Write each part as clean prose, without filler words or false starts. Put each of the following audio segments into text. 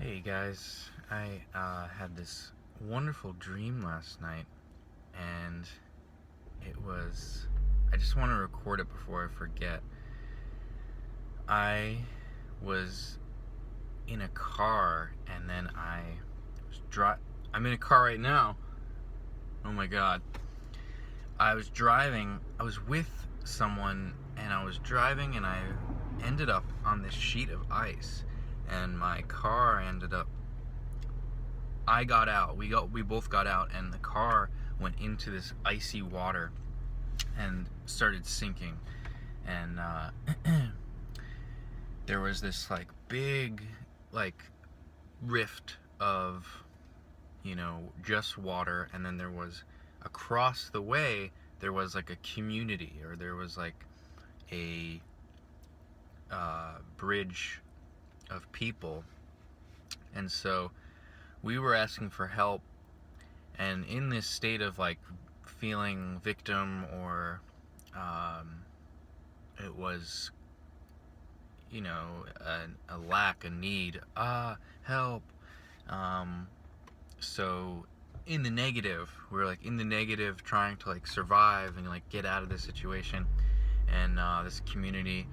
Hey guys, I had this wonderful dream last night, and I just want to record it before I forget. I was in a car, and then I'm in a car right now. Oh my god. I was driving, I was with someone, and I was driving, and I ended up on this sheet of ice, and my car ended up I got out. We both got out, and the car went into this icy water and started sinking. And there was this big rift of just water, and then there was across the way there was a community, or there was a bridge of people, and so we were asking for help, and in this state of feeling victim, or it was a lack, a need, help, so in the negative, we were in the negative, trying to survive and get out of this situation. And this community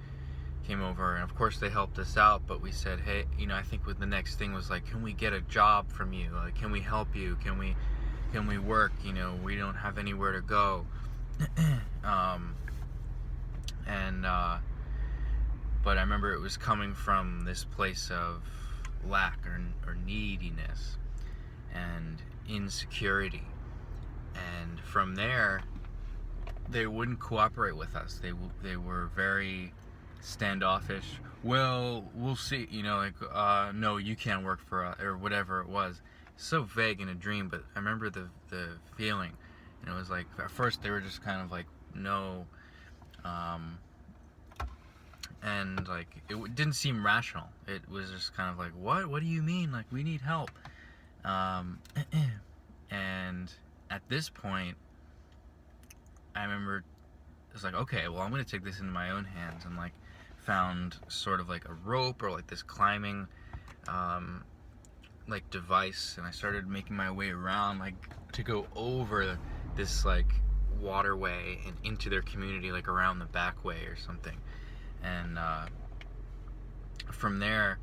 came over, and of course they helped us out, but we said, hey, I think with the next thing was can we get a job from you, can we help you, can we work, we don't have anywhere to go. But I remember it was coming from this place of lack, or neediness and insecurity, and from there they wouldn't cooperate with us. They were very standoffish. Well, we'll see, no, you can't work for us, or whatever it was. So vague in a dream, but I remember the feeling, and it was at first they were just kind of no, and it didn't seem rational. It was just kind of what do you mean, we need help. And at this point I remember it's okay, well, I'm gonna take this into my own hands, and found sort of a rope, or this climbing device, and I started making my way around to go over this waterway and into their community, around the back way or something. And from there,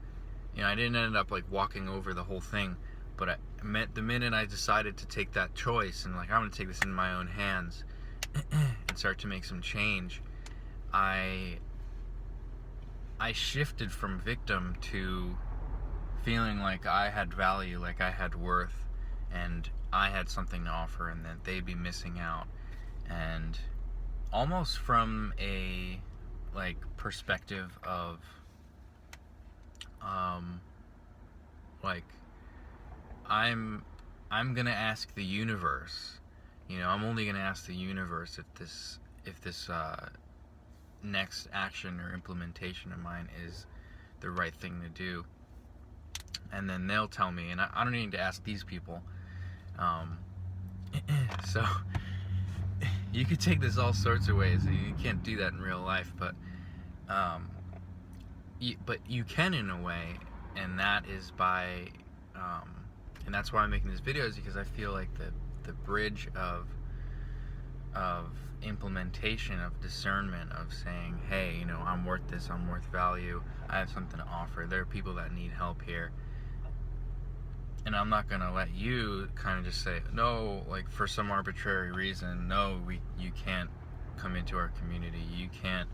I didn't end up walking over the whole thing, but the minute I decided to take that choice, and I'm gonna take this into my own hands and start to make some change, I shifted from victim to feeling I had value, I had worth, and I had something to offer, and that they'd be missing out. And almost from a perspective of I'm gonna ask the universe, I'm only gonna ask the universe if this next action or implementation of mine is the right thing to do, and then they'll tell me, and I don't need to ask these people. So you could take this all sorts of ways. You can't do that in real life, but you can, in a way, and that is by and that's why I'm making this video, is because I feel the bridge of implementation, of discernment, of saying, hey, I'm worth this, I'm worth value, I have something to offer, there are people that need help here, and I'm not gonna let you kind of just say no, for some arbitrary reason, no, you can't come into our community, you can't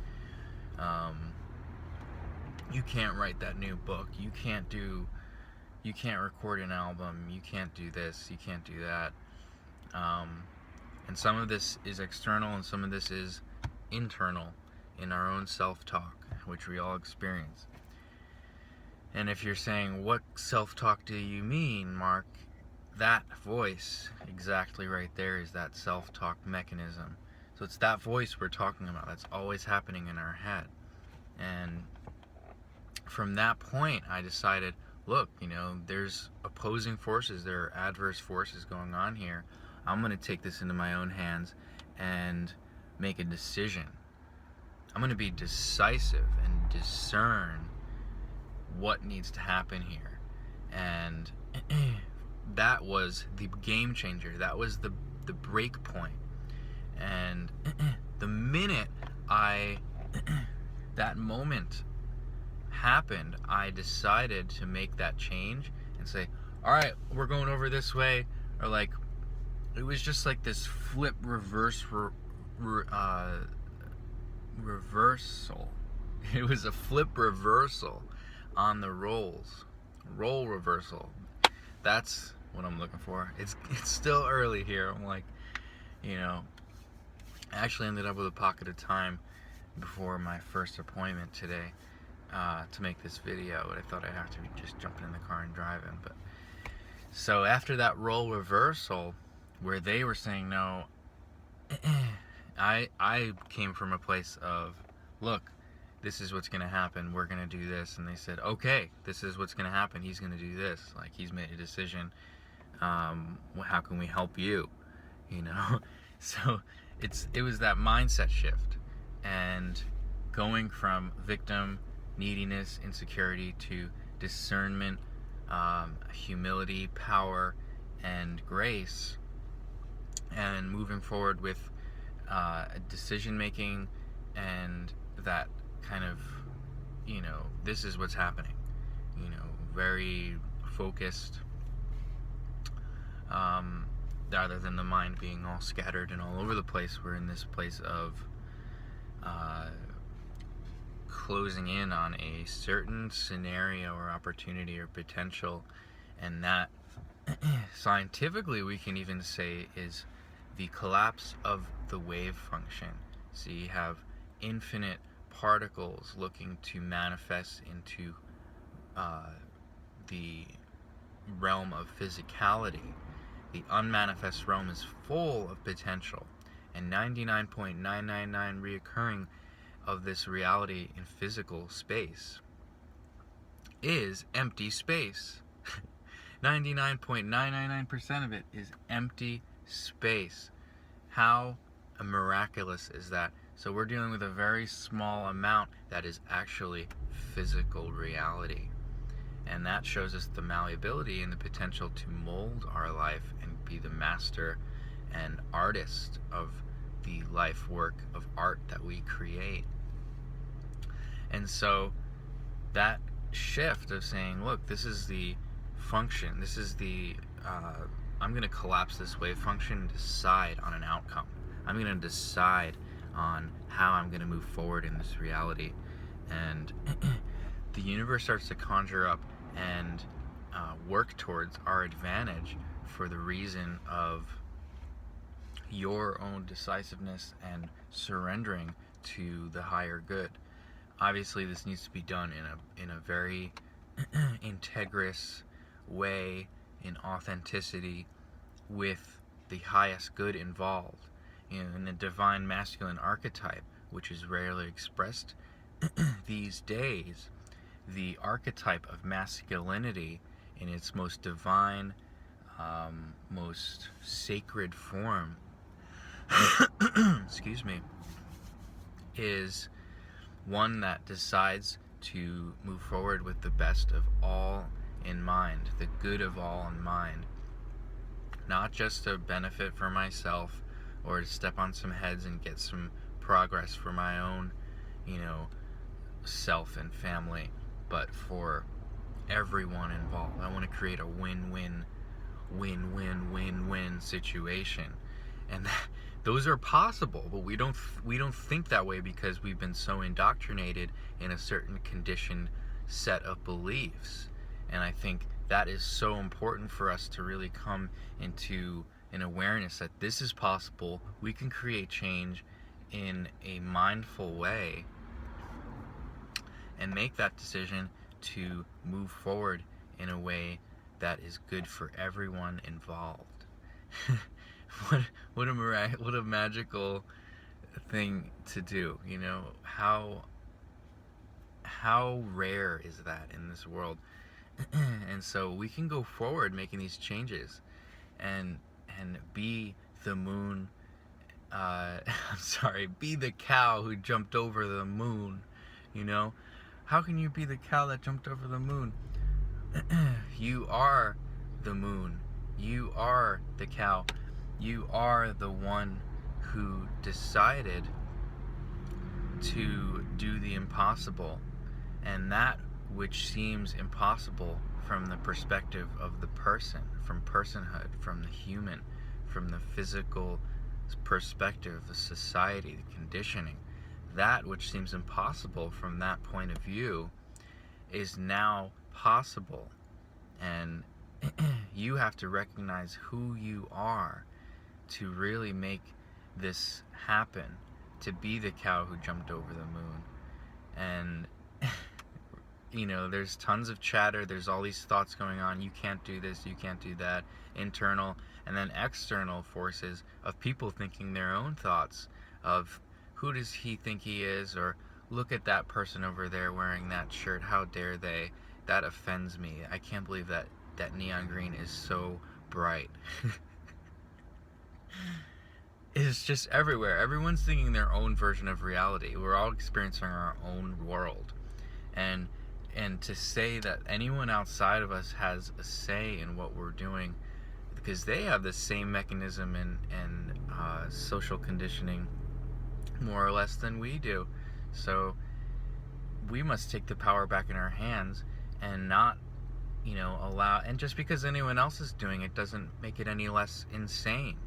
write that new book, you can't record an album, you can't do this, you can't do that. And some of this is external, and some of this is internal, in our own self-talk, which we all experience. And if you're saying, what self-talk do you mean, Mark? That voice, exactly right there, is that self-talk mechanism. So it's that voice we're talking about, that's always happening in our head. And from that point, I decided, look, there's opposing forces, there are adverse forces going on here. I'm going to take this into my own hands and make a decision. I'm going to be decisive and discern what needs to happen here. And that was the game changer. That was the break point. And the minute that moment happened, I decided to make that change and say, all right, we're going over this way. Or like, it was just like this flip reversal. It was a flip reversal on the roles. Role reversal. That's what I'm looking for. It's still early here. I'm like, I actually ended up with a pocket of time before my first appointment today to make this video, but I thought I'd have to be just jumping in the car and driving. But so after that role reversal, where they were saying no, I came from a place of, look, this is what's going to happen, we're going to do this. And they said, okay, this is what's going to happen, he's going to do this. Like, he's made a decision. How can we help you? So it was that mindset shift. And going from victim, neediness, insecurity to discernment, humility, power, and grace. And moving forward with decision making and that kind of, this is what's happening. Very focused, rather than the mind being all scattered and all over the place. We're in this place of closing in on a certain scenario or opportunity or potential, and that scientifically we can even say is the collapse of the wave function. So you have infinite particles looking to manifest into the realm of physicality. The unmanifest realm is full of potential, and 99.999 reoccurring of this reality in physical space is empty space. 99.999% of it is empty space. How miraculous is that? So we're dealing with a very small amount that is actually physical reality. And that shows us the malleability and the potential to mold our life and be the master and artist of the life work of art that we create. And so that shift of saying, look, this is the function, this is the I'm going to collapse this wave function and decide on an outcome. I'm going to decide on how I'm going to move forward in this reality. And the universe starts to conjure up and work towards our advantage for the reason of your own decisiveness and surrendering to the higher good. Obviously, this needs to be done in a very integrous way, in authenticity, with the highest good involved. In the divine masculine archetype, which is rarely expressed these days, the archetype of masculinity in its most divine, most sacred form, excuse me, is one that decides to move forward with the best of all in mind, the good of all in mind, not just to benefit for myself or to step on some heads and get some progress for my own, self and family, but for everyone involved. I want to create a win-win situation, and those are possible, but we don't think that way because we've been so indoctrinated in a certain conditioned set of beliefs. And I think that is so important for us to really come into an awareness that this is possible. We can create change in a mindful way and make that decision to move forward in a way that is good for everyone involved. What a magical thing to do, how rare is that in this world? And so we can go forward making these changes and be the moon, be the cow who jumped over the moon. How can you be the cow that jumped over the moon? You are the moon. You are the cow. You are the one who decided to do the impossible. And that which seems impossible from the perspective of the person, from personhood, from the human, from the physical perspective, the society, the conditioning, that which seems impossible from that point of view is now possible. And you have to recognize who you are to really make this happen, to be the cow who jumped over the moon. And there's tons of chatter, there's all these thoughts going on, you can't do this, you can't do that, internal and then external forces of people thinking their own thoughts of who does he think he is, or look at that person over there wearing that shirt, how dare they, that offends me, I can't believe that neon green is so bright. It's just everywhere. Everyone's thinking their own version of reality. We're all experiencing our own world. And to say that anyone outside of us has a say in what we're doing, because they have the same mechanism and social conditioning more or less than we do. So we must take the power back in our hands and not allow, and just because anyone else is doing it doesn't make it any less insane.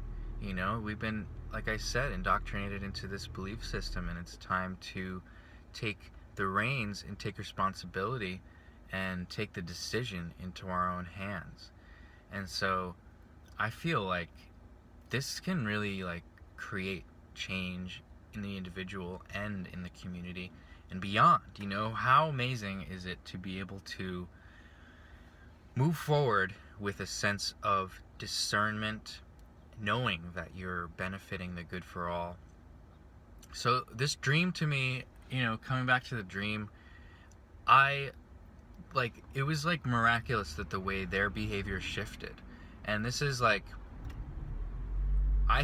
We've been, like I said, indoctrinated into this belief system, and it's time to take the reins and take responsibility and take the decision into our own hands. And so I feel like this can really create change in the individual and in the community and beyond. How amazing is it to be able to move forward with a sense of discernment, knowing that you're benefiting the good for all. So this dream, to me, coming back to the dream, it was miraculous that the way their behavior shifted. And this is I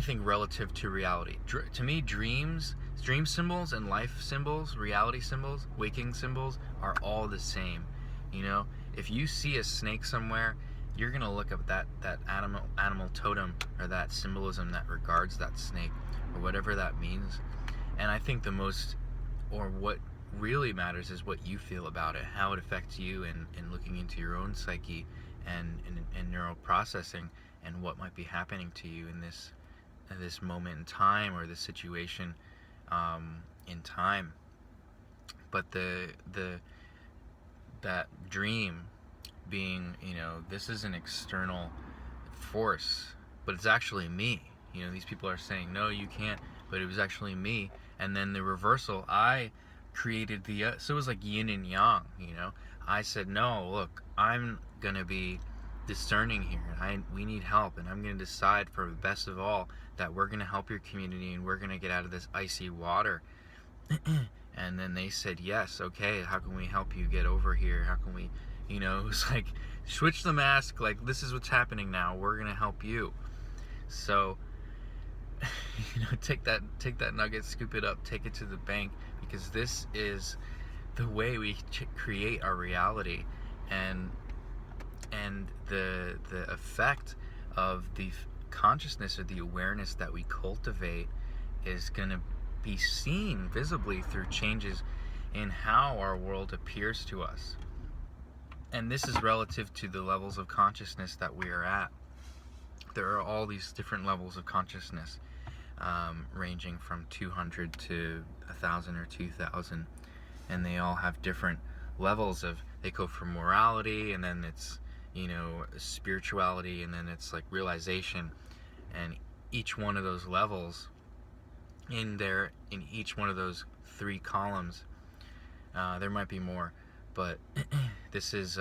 think relative to reality. To me, dream symbols and life symbols, reality symbols, waking symbols are all the same. If you see a snake somewhere, you're going to look up that animal totem, or that symbolism that regards that snake, or whatever that means. And I think what really matters is what you feel about it, how it affects you, and looking into your own psyche and neural processing, and what might be happening to you in this moment in time, or this situation in time. But that dream being, this is an external force, but it's actually me. These people are saying, no, you can't, but it was actually me. And then the reversal, I created so it was like yin and yang. I said, no, look, I'm gonna be discerning here, and we need help, and I'm gonna decide for the best of all that we're gonna help your community, and we're gonna get out of this icy water. And then they said, yes, okay, how can we help you get over here? How can we, it was switch the mask, this is what's happening now, we're gonna help you. So take that nugget, scoop it up, take it to the bank, because this is the way we create our reality. And the effect of the consciousness, or the awareness that we cultivate, is going to be seen visibly through changes in how our world appears to us. And this is relative to the levels of consciousness that we are at. There are all these different levels of consciousness, ranging from 200 to 1,000 or 2,000, and they all have different levels they go from morality, and then it's spirituality, and then it's realization. And each one of those levels in each one of those 3 columns, there might be more, but this is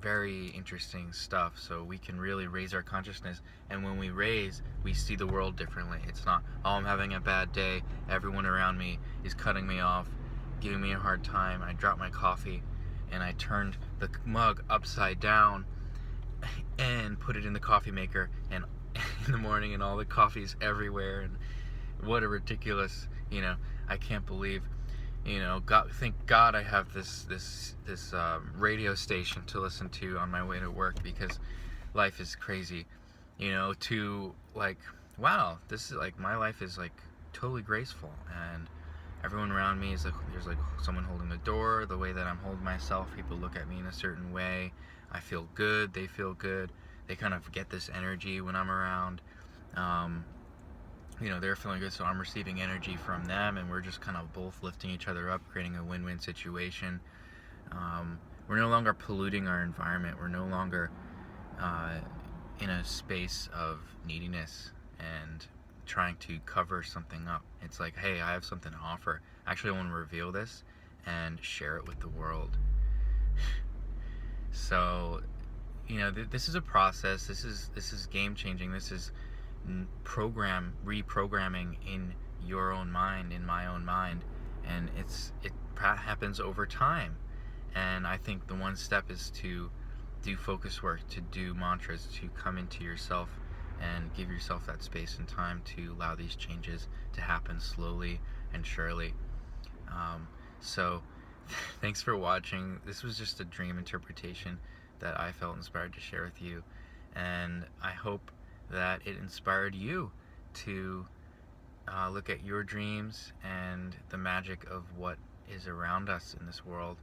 very interesting stuff. So we can really raise our consciousness, and when we raise, we see the world differently. It's not, oh, I'm having a bad day, everyone around me is cutting me off, giving me a hard time, I dropped my coffee and I turned the mug upside down and put it in the coffee maker, and in the morning, and all the coffee's everywhere, and what a ridiculous, I can't believe God, thank God I have this radio station to listen to on my way to work, because life is crazy. To like, wow, this is like, my life is like totally graceful, and everyone around me is like, there's like someone holding the door. The way that I'm holding myself, people look at me in a certain way. I feel good. They feel good. They kind of get this energy when I'm around. Um, they're feeling good, so I'm receiving energy from them, and we're just kind of both lifting each other up, creating a win-win situation. We're no longer polluting our environment. We're no longer uh, in a space of neediness and trying to cover something up. It's like, hey, I have something to offer. Actually, I want to reveal this and share it with the world. So, this is a process. This is game changing. This is reprogramming in your own mind, in my own mind, and it happens over time. And I think the one step is to do focus work, to do mantras, to come into yourself and give yourself that space and time to allow these changes to happen slowly and surely. So thanks for watching. This was just a dream interpretation that I felt inspired to share with you, and I hope that it inspired you to look at your dreams and the magic of what is around us in this world.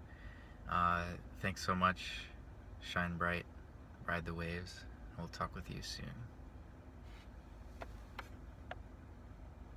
Thanks so much. Shine bright, ride the waves. We'll talk with you soon.